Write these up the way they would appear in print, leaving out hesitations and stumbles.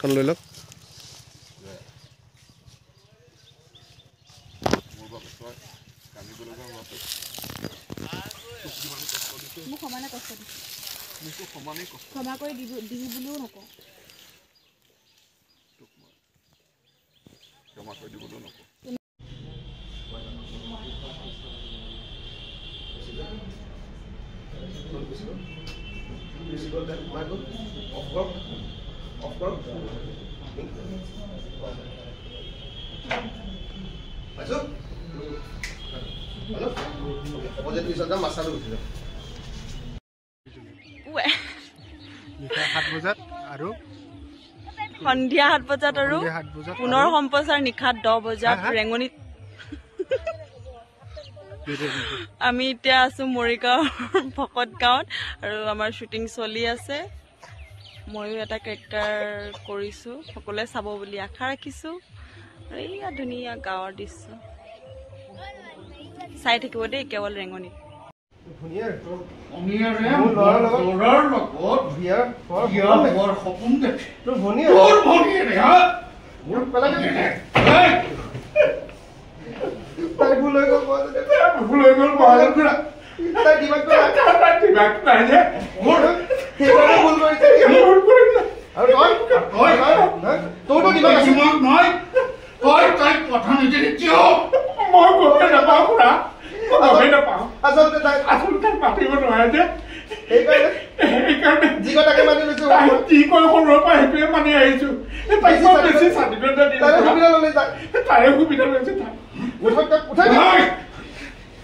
এখন লৈ লওক মোক সমানে কষ্ট দিছে মোক সমানে কষ্ট ক্ষমা কৰি দিবি বুলিও নকওঁ ক্ষমা কৰি দিবলৈও নকওঁ সন্ধিয়া 7 বজাত আৰু পুনৰ সম্প্ৰচাৰ নিশা 10 বজাত ৰেঙনিত আমি এতিয়া আছো মৰিগাঁও ভকত গাঁৱত আৰু আমাৰ শ্বুটিং চলি আছে ময়ো এটা কেৰেক্টাৰ কৰিছো সকলোৱে চাব বুলি আশা ৰাখিছো এইয়া ধুনীয়া গাঁৱৰ দৃশ্য চাই থাকিব দেই কেৱল ৰেঙনিত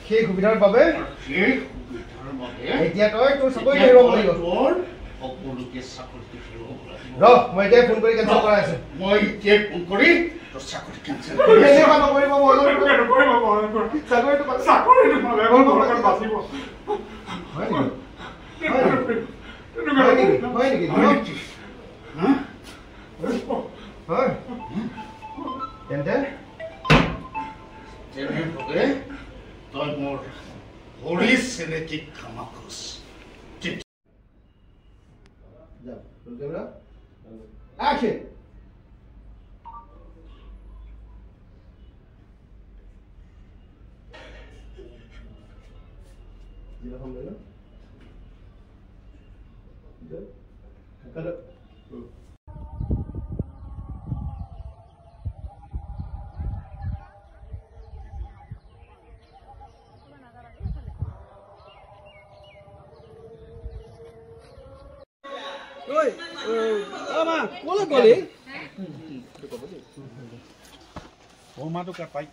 সেই সুবিধাৰ বাবে এতিয়া তই তোৰ চাকৰি লৈ ৰ'ব লাগিব মই এতিয়া ফোন কৰি কেঞ্চেল কৰাই আছো মই এতিয়া ফোন কৰি তোৰ চাকৰি কেঞ্চেল নকৰিব তেন্তে তই মোৰ Hari চেনেটিক খামাখোজ Action! Good. Cut it. Oi, ama, kola goli. Oh, matu ka pai.